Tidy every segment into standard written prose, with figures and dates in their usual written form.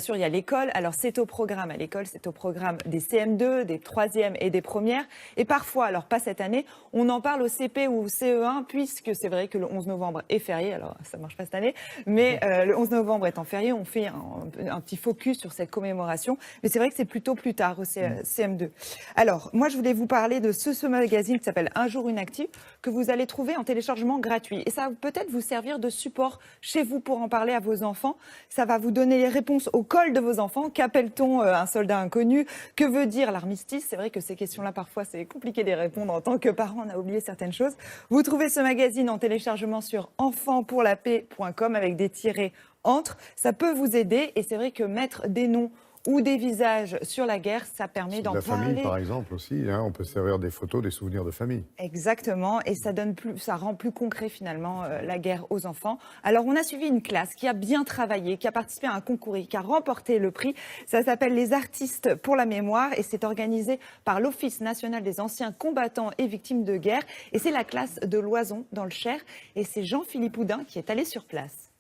sûr, il y a l'école. Alors, c'est au programme. À l'école, c'est au programme des CM2, des 3e et des premières. Et parfois, alors pas cette année, on en parle au CP ou au CE1, puisque c'est vrai que le 11 novembre est férié. Alors, ça marche pas cette année. Mais le 11 novembre étant férié, on fait un petit focus sur cette commémoration. Mais c'est vrai que c'est plutôt plus tard au CM2. Alors, moi, je voulais vous parler de ce magazine qui s'appelle Un jour une active, que vous allez trouver en téléchargement gratuit. Et ça va peut-être vous servir de support chez vous pour en parler à vos enfants. Ça va vous donner les réponses au col de vos enfants. Qu'appelle-t-on un soldat inconnu? Que veut dire l'armistice? C'est vrai que ces questions-là, parfois, c'est compliqué d'y répondre. En tant que parent, on a oublié certaines choses. Vous trouvez ce magazine en téléchargement sur enfantpourlapaix.com avec des tirets entre. Ça peut vous aider. Et c'est vrai que mettre des noms ou des visages sur la guerre, ça permet d'en parler. La famille, par exemple, aussi. Hein, on peut servir des photos, des souvenirs de famille. Exactement. Et ça rend plus concret, finalement, la guerre aux enfants. Alors, on a suivi une classe qui a bien travaillé, qui a participé à un concours et qui a remporté le prix. Ça s'appelle Les Artistes pour la mémoire et c'est organisé par l'Office national des anciens combattants et victimes de guerre. Et c'est la classe de Loison, dans le Cher. Et c'est Jean-Philippe Houdin qui est allé sur place.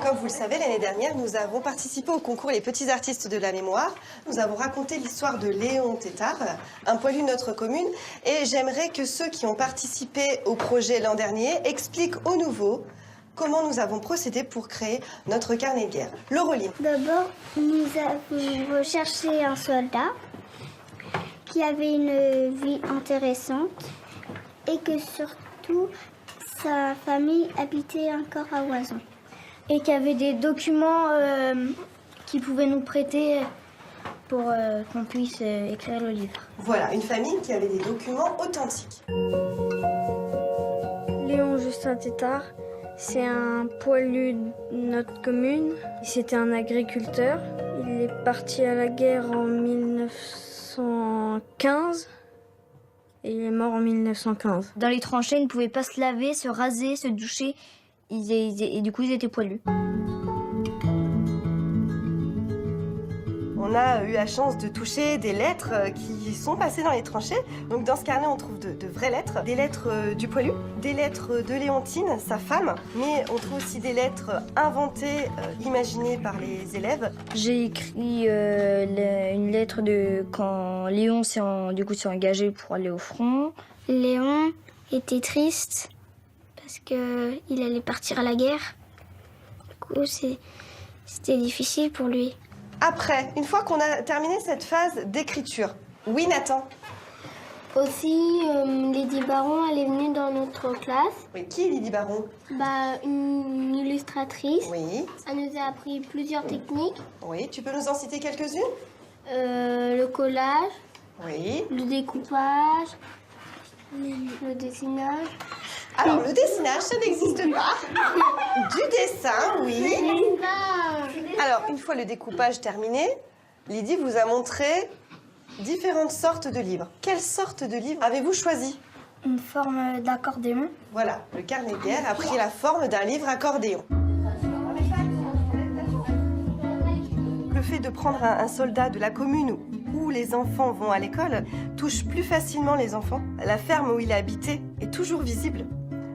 Comme vous le savez, l'année dernière, nous avons participé au concours Les Petits Artistes de la Mémoire. Nous avons raconté l'histoire de Léon Tétard, un poilu de notre commune. Et j'aimerais que ceux qui ont participé au projet l'an dernier expliquent aux nouveaux comment nous avons procédé pour créer notre carnet de guerre. Laureline. D'abord, nous avons recherché un soldat qui avait une vie intéressante et que surtout, sa famille habitait encore à Oison. Et qu'il y avait des documents qu'ils pouvaient nous prêter pour qu'on puisse écrire le livre. Voilà, une famille qui avait des documents authentiques. Léon Justin Tétard, c'est un poilu de notre commune. C'était un agriculteur. Il est parti à la guerre en 1915. Et il est mort en 1915. Dans les tranchées, ils ne pouvaient pas se laver, se raser, se doucher. Et du coup, ils étaient poilus. On a eu la chance de toucher des lettres qui sont passées dans les tranchées. Donc dans ce carnet, on trouve de vraies lettres. Des lettres du poilu, des lettres de Léontine, sa femme. Mais on trouve aussi des lettres inventées, imaginées par les élèves. J'ai écrit une lettre de quand Léon s'est engagé pour aller au front. Léon était triste parce qu'il allait partir à la guerre. Du coup, c'était difficile pour lui. Après, une fois qu'on a terminé cette phase d'écriture, oui Nathan? Aussi, Lydie Baron, elle est venue dans notre classe. Oui, qui est Lydie Baron? Une illustratrice. Oui. Elle nous a appris plusieurs techniques. Oui, tu peux nous en citer quelques-unes? Le collage. Oui. Le découpage. Le dessinage. Alors, le dessinage, ça n'existe pas. Du dessin, oui. Alors, une fois le découpage terminé, Lydie vous a montré différentes sortes de livres. Quelle sorte de livre avez-vous choisi? Une forme d'accordéon. Voilà, le carnet de guerre a pris la forme d'un livre accordéon. Le fait de prendre un soldat de la commune où les enfants vont à l'école touche plus facilement les enfants. La ferme où il a habité est toujours visible.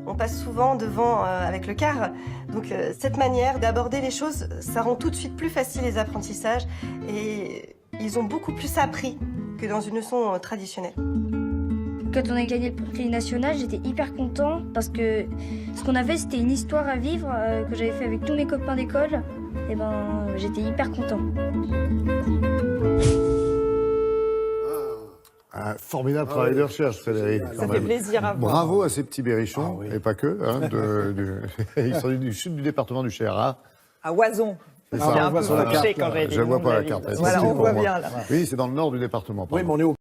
On passe souvent devant avec le car. Donc cette manière d'aborder les choses, ça rend tout de suite plus facile les apprentissages et ils ont beaucoup plus appris que dans une leçon traditionnelle. Quand on a gagné le prix national, j'étais hyper content parce que ce qu'on a fait, c'était une histoire à vivre que j'avais fait avec tous mes copains d'école. Et j'étais hyper content. Un formidable travail de recherche, Frédéric. Ça fait plaisir à voir. Bravo à ces petits berrichons, et pas que. Hein, ils sont du sud du département du Cher. À Oison. C'est ça. ça. On voit sur la carte. Je ne vois pas la carte. Voilà, on voit bien là. Oui, c'est dans le nord du département. Oui, mais on est au